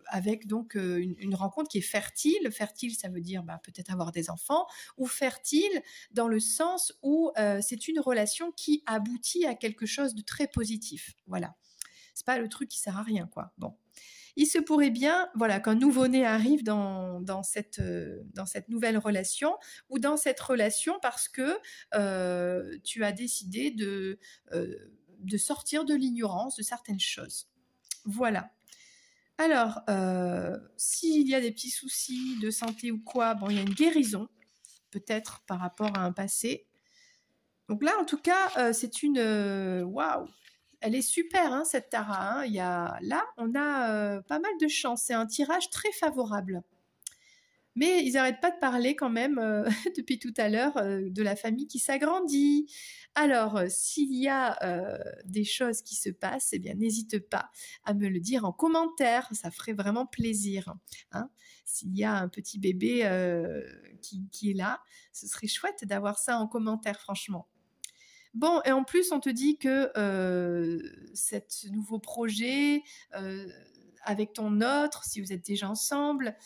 avec donc une rencontre qui est fertile. Fertile, ça veut dire peut-être avoir des enfants, ou fertile dans le sens où c'est une relation qui aboutit à quelque chose de très positif. Voilà. C'est pas le truc qui sert à rien, quoi. Bon. Il se pourrait bien, voilà, qu'un nouveau-né arrive dans cette nouvelle relation ou dans cette relation parce que tu as décidé de sortir de l'ignorance de certaines choses. Voilà. Alors, s'il y a des petits soucis de santé ou quoi, bon, il y a une guérison, peut-être par rapport à un passé. Donc là, en tout cas, c'est une... Waouh! elle est super, hein, cette Tara. Hein. Là, on a pas mal de chance. C'est un tirage très favorable. Mais ils n'arrêtent pas de parler quand même depuis tout à l'heure de la famille qui s'agrandit. Alors, s'il y a des choses qui se passent, eh bien, n'hésite pas à me le dire en commentaire. Ça ferait vraiment plaisir. Hein. S'il y a un petit bébé qui est là, ce serait chouette d'avoir ça en commentaire, franchement. Bon, et en plus, on te dit que ce nouveau projet, avec ton autre, si vous êtes déjà ensemble,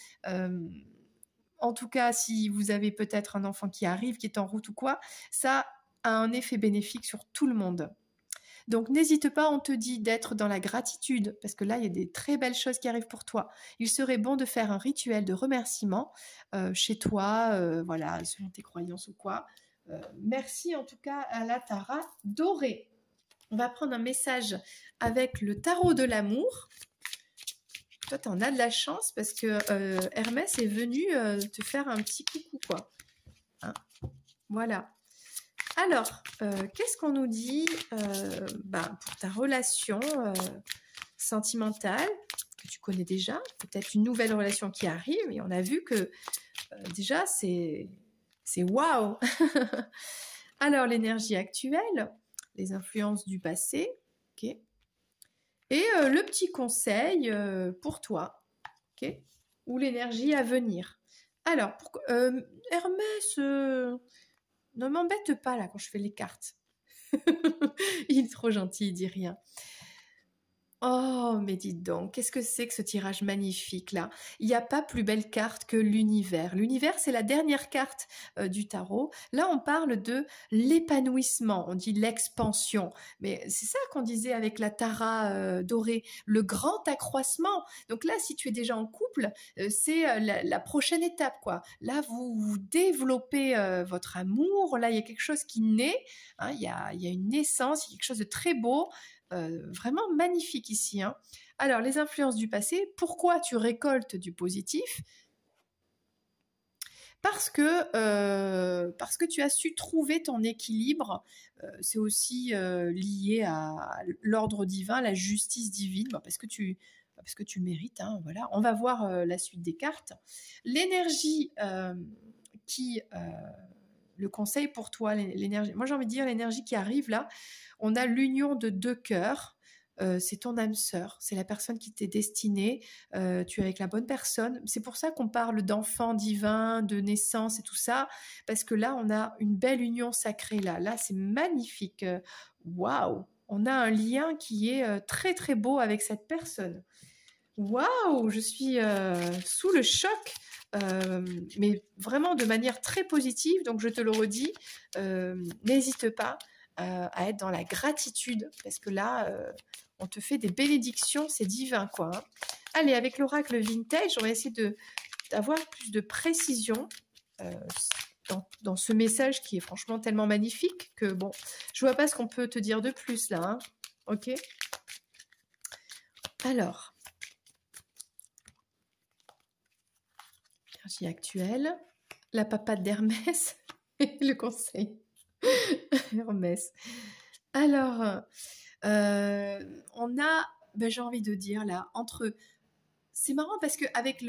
en tout cas, si vous avez peut-être un enfant qui arrive, qui est en route ou quoi, ça a un effet bénéfique sur tout le monde. Donc, n'hésite pas, on te dit d'être dans la gratitude, parce que là, il y a des très belles choses qui arrivent pour toi. Il serait bon de faire un rituel de remerciement chez toi, voilà, selon tes croyances ou quoi. Merci en tout cas à la Tara dorée. On va prendre un message avec le tarot de l'amour. Toi, tu en as de la chance parce que Hermès est venu te faire un petit coucou, quoi. Hein, voilà. Alors, qu'est-ce qu'on nous dit pour ta relation sentimentale que tu connais déjà, peut-être une nouvelle relation qui arrive, et on a vu que déjà, c'est waouh. Alors, l'énergie actuelle, les influences du passé, ok. Et le petit conseil pour toi, ok, ou l'énergie à venir. Alors, Hermès, ne m'embête pas là quand je fais les cartes. Il est trop gentil, il dit rien. Oh, mais dites donc, qu'est-ce que c'est que ce tirage magnifique là? Il n'y a pas plus belle carte que l'univers. L'univers, c'est la dernière carte du tarot. Là, on parle de l'épanouissement, on dit l'expansion. Mais c'est ça qu'on disait avec la Tara dorée, le grand accroissement. Donc là, si tu es déjà en couple, c'est la prochaine étape, quoi. Là, vous développez votre amour. Là, il y a quelque chose qui naît. Hein, il y a une naissance, il y a quelque chose de très beau. Vraiment magnifique ici. Hein. Alors, les influences du passé, pourquoi tu récoltes du positif? Parce que tu as su trouver ton équilibre. C'est aussi lié à l'ordre divin, la justice divine, parce que tu mérites. Hein, voilà. On va voir la suite des cartes. L'énergie le conseil pour toi, l'énergie. Moi, j'ai envie de dire l'énergie qui arrive là. On a l'union de deux cœurs. C'est ton âme sœur, c'est la personne qui t'est destinée. Tu es avec la bonne personne. C'est pour ça qu'on parle d'enfant divin, de naissance et tout ça, parce que là, on a une belle union sacrée là. Là, c'est magnifique. Waouh! On a un lien qui est très très beau avec cette personne. Waouh! Je suis sous le choc. Mais vraiment de manière très positive, donc je te le redis, n'hésite pas à être dans la gratitude, parce que là, on te fait des bénédictions, c'est divin, quoi. Hein. Allez, avec l'oracle vintage, on va essayer d'avoir plus de précision dans ce message qui est franchement tellement magnifique que, bon, je vois pas ce qu'on peut te dire de plus, là. Hein. Ok? Alors... actuelle, la papade d'Hermès et le conseil Hermès. Alors, on a, j'ai envie de dire là, c'est marrant parce qu'avec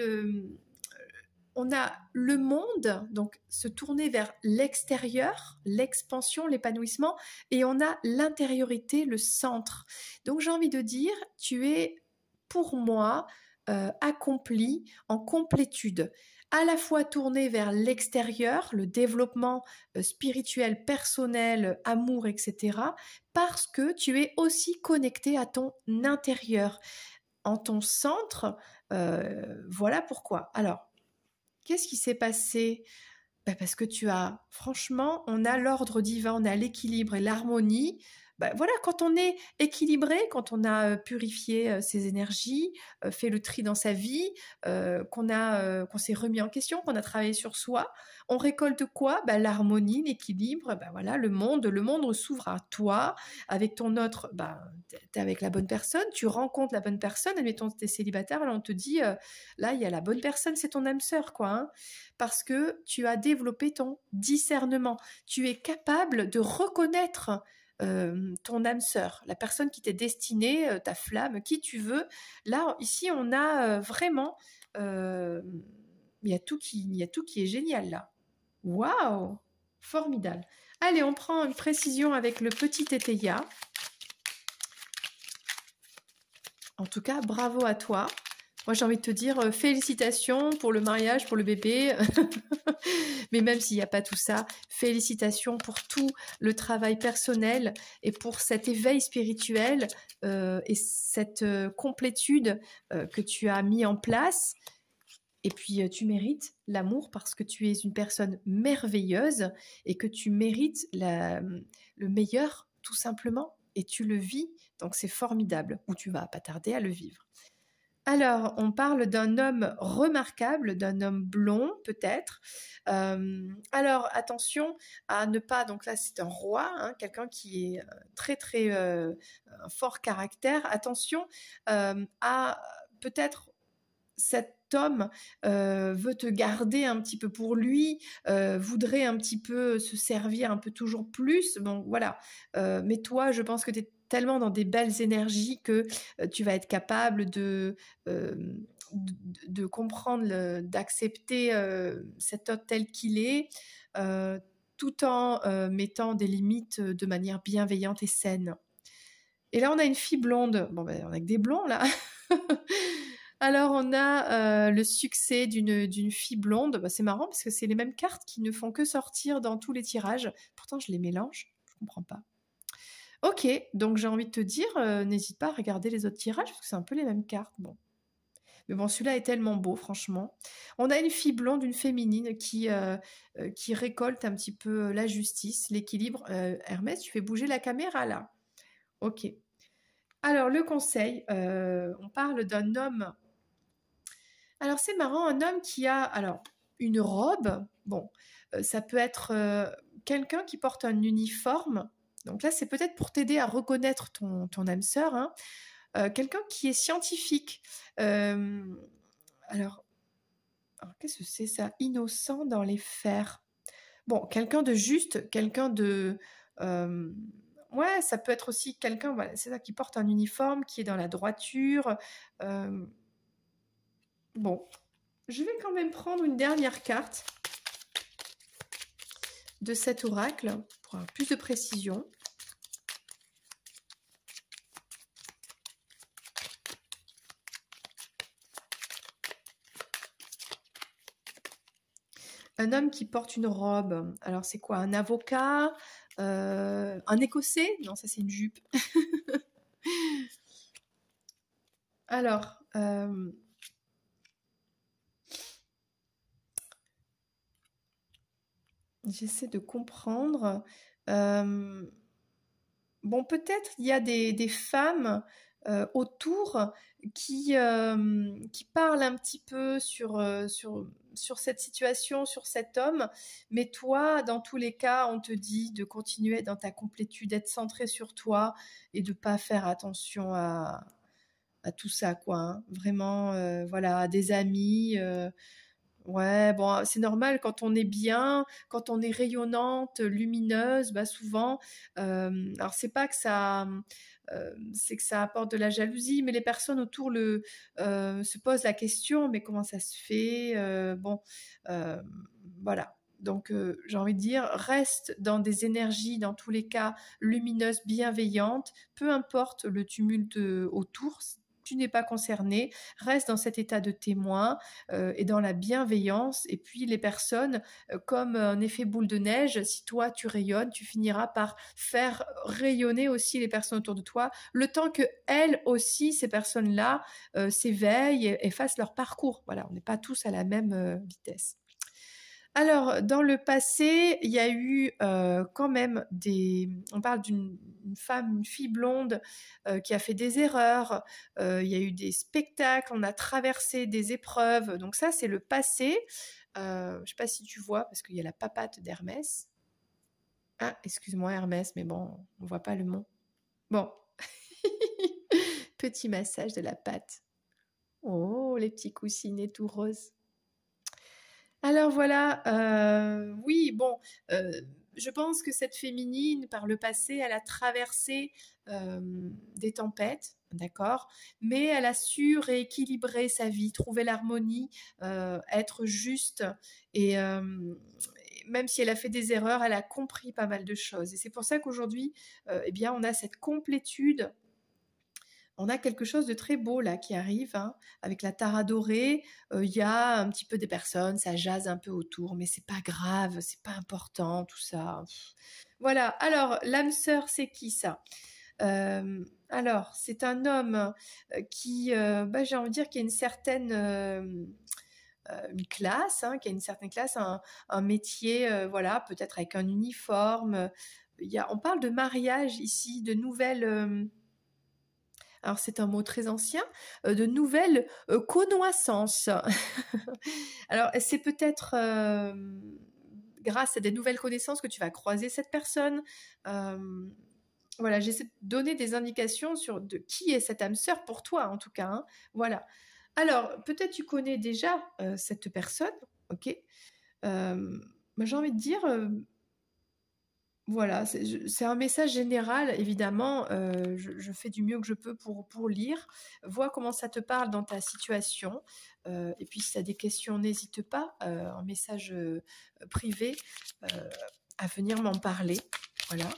on a le monde, donc se tourner vers l'extérieur, l'expansion, l'épanouissement, et on a l'intériorité, le centre. Donc j'ai envie de dire, tu es pour moi accompli en complétude, à la fois tourné vers l'extérieur, le développement spirituel, personnel, amour, etc., parce que tu es aussi connecté à ton intérieur, en ton centre. Voilà pourquoi. Alors, qu'est-ce qui s'est passé? Parce que franchement, on a l'ordre divin, on a l'équilibre et l'harmonie. Voilà, quand on est équilibré, quand on a purifié ses énergies, fait le tri dans sa vie, qu'on s'est remis en question, qu'on a travaillé sur soi, on récolte quoi? L'harmonie, l'équilibre, voilà, le monde s'ouvre à toi, avec ton autre, t'es avec la bonne personne, tu rencontres la bonne personne, admettons t'es célibataire, là on te dit, là il y a la bonne personne, c'est ton âme sœur, quoi, hein, parce que tu as développé ton discernement, tu es capable de reconnaître ton âme sœur, la personne qui t'est destinée, ta flamme, qui tu veux. Là, ici, on a vraiment... il y a tout qui est génial là. Waouh! Formidable. Allez, on prend une précision avec le petit Tétéia. En tout cas, bravo à toi. Moi, j'ai envie de te dire félicitations pour le mariage, pour le bébé. Mais même s'il n'y a pas tout ça, félicitations pour tout le travail personnel et pour cet éveil spirituel et cette complétude que tu as mis en place. Et puis, tu mérites l'amour parce que tu es une personne merveilleuse et que tu mérites le meilleur, tout simplement. Et tu le vis, donc c'est formidable. Ou tu vas pas tarder à le vivre. Alors, on parle d'un homme remarquable, d'un homme blond peut-être. Alors, attention à ne pas... Donc là, c'est un roi, hein, quelqu'un qui est très, très un fort caractère. Attention à peut-être cet homme veut te garder un petit peu pour lui, voudrait un petit peu se servir un peu toujours plus. Bon, voilà. Mais toi, je pense que tu es tellement dans des belles énergies que tu vas être capable de comprendre, d'accepter cet homme tel qu'il est, tout en mettant des limites de manière bienveillante et saine. Et là, on a une fille blonde. Bon, ben, on a que des blonds, là. Alors, on a le succès d'une fille blonde. Bah, c'est marrant parce que c'est les mêmes cartes qui ne font que sortir dans tous les tirages. Pourtant, je les mélange. Je ne comprends pas. Ok, donc j'ai envie de te dire, n'hésite pas à regarder les autres tirages parce que c'est un peu les mêmes cartes. Bon. Mais bon, celui-là est tellement beau, franchement. On a une fille blonde, une féminine qui récolte un petit peu la justice, l'équilibre. Hermès, tu fais bouger la caméra là. Ok. Alors, le conseil, on parle d'un homme. Alors, c'est marrant, un homme qui a alors une robe. Bon, ça peut être quelqu'un qui porte un uniforme. Donc là, c'est peut-être pour t'aider à reconnaître ton âme sœur. Hein. Quelqu'un qui est scientifique. Alors, qu'est-ce que c'est ça? Innocent dans les fers. Bon, quelqu'un de juste, quelqu'un de... ouais, ça peut être aussi quelqu'un, voilà, c'est ça, qui porte un uniforme, qui est dans la droiture. Bon, je vais quand même prendre une dernière carte de cet oracle pour avoir plus de précision. Un homme qui porte une robe. Alors, c'est quoi? Un avocat? Un Écossais? Non, ça, c'est une jupe. Alors, j'essaie de comprendre. Bon, peut-être il y a des femmes autour qui parlent un petit peu sur cette situation, sur cet homme. Mais toi, dans tous les cas, on te dit de continuer dans ta complétude, d'être centré sur toi et de ne pas faire attention à tout ça, quoi. Hein. Vraiment, voilà, des amis. Ouais, bon, c'est normal quand on est bien, quand on est rayonnante, lumineuse, bah souvent, alors c'est que ça apporte de la jalousie, mais les personnes autour se posent la question, mais comment ça se fait? Bon, euh, voilà. Donc, j'ai envie de dire, reste dans des énergies, dans tous les cas, lumineuses, bienveillantes, peu importe le tumulte autour, tu n'es pas concerné, reste dans cet état de témoin et dans la bienveillance. Et puis les personnes, comme un effet boule de neige, si toi tu rayonnes, tu finiras par faire rayonner aussi les personnes autour de toi, le temps que elles aussi, ces personnes-là, s'éveillent et fassent leur parcours. Voilà, on n'est pas tous à la même vitesse. Alors, dans le passé, il y a eu quand même on parle d'une femme, une fille blonde qui a fait des erreurs, il y a eu des spectacles, on a traversé des épreuves, donc ça c'est le passé. Je ne sais pas si tu vois, parce qu'il y a la papate d'Hermès. Ah, excuse-moi Hermès, mais bon, on ne voit pas le mot. Bon, petit massage de la patte. Oh, les petits coussinets tout roses. Alors voilà, oui, bon, je pense que cette féminine, par le passé, elle a traversé des tempêtes, d'accord? Mais elle a su rééquilibrer sa vie, trouver l'harmonie, être juste et même si elle a fait des erreurs, elle a compris pas mal de choses. Et c'est pour ça qu'aujourd'hui, eh bien, on a cette complétude. On a quelque chose de très beau là qui arrive, hein, avec la tare dorée. Il y a un petit peu des personnes, ça jase un peu autour, mais c'est pas grave, c'est pas important, tout ça. Voilà. Alors, l'âme sœur, c'est qui ça? Alors, c'est un homme qui, bah, j'ai envie de dire, qui a une certaine une classe, hein, qui a une certaine classe, un métier, voilà, peut-être avec un uniforme. On parle de mariage ici, de nouvelles. Alors c'est un mot très ancien, de nouvelles connoissances. Alors c'est peut-être grâce à des nouvelles connaissances que tu vas croiser cette personne. Voilà, j'essaie de donner des indications sur de qui est cette âme sœur pour toi en tout cas, hein. Voilà. Alors peut-être tu connais déjà cette personne, ok. J'ai envie de dire, voilà, c'est un message général, évidemment. Je fais du mieux que je peux pour lire. Vois comment ça te parle dans ta situation. Et puis, si tu as des questions, n'hésite pas, en message privé, à venir m'en parler. Voilà.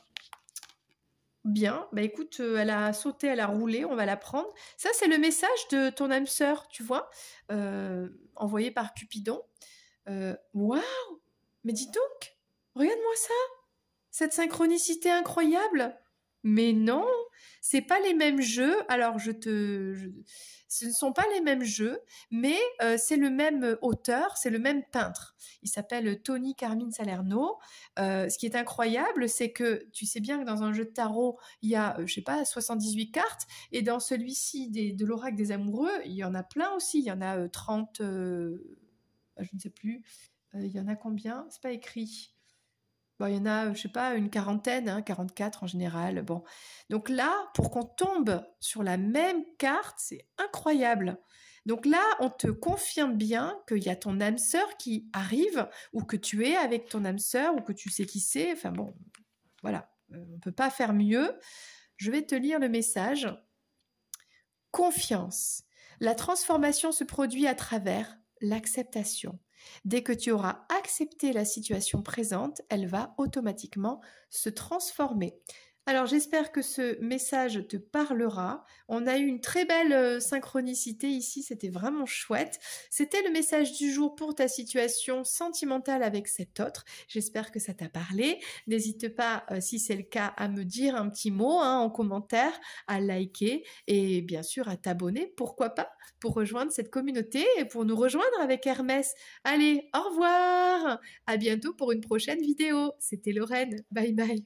Bien, bah écoute, elle a sauté, elle a roulé, on va la prendre. Ça, c'est le message de ton âme sœur, tu vois, envoyé par Cupidon. Waouh! Mais dis donc, regarde-moi ça! Cette synchronicité incroyable? Mais non, c'est pas les mêmes jeux. Alors ce ne sont pas les mêmes jeux, mais c'est le même auteur, c'est le même peintre. Il s'appelle Tony Carmine Salerno. Ce qui est incroyable, c'est que tu sais bien que dans un jeu de tarot, il y a, je sais pas, 78 cartes, et dans celui-ci de l'oracle des amoureux, il y en a plein aussi. Il y en a 30, je ne sais plus. Il y en a combien? C'est pas écrit. Bon, il y en a, je sais pas, une quarantaine, hein, 44 en général. Bon. Donc là, pour qu'on tombe sur la même carte, c'est incroyable. Donc là, on te confirme bien qu'il y a ton âme sœur qui arrive, ou que tu es avec ton âme sœur, ou que tu sais qui c'est. Enfin bon, voilà. On ne peut pas faire mieux. Je vais te lire le message. Confiance. La transformation se produit à travers l'acceptation. Dès que tu auras accepté la situation présente, elle va automatiquement se transformer. Alors j'espère que ce message te parlera. On a eu une très belle synchronicité ici, c'était vraiment chouette. C'était le message du jour pour ta situation sentimentale avec cet autre. J'espère que ça t'a parlé. N'hésite pas, si c'est le cas, à me dire un petit mot, hein, en commentaire, à liker et bien sûr à t'abonner, pourquoi pas, pour rejoindre cette communauté et pour nous rejoindre avec Hermès. Allez, au revoir! À bientôt pour une prochaine vidéo. C'était Lorraine. Bye bye.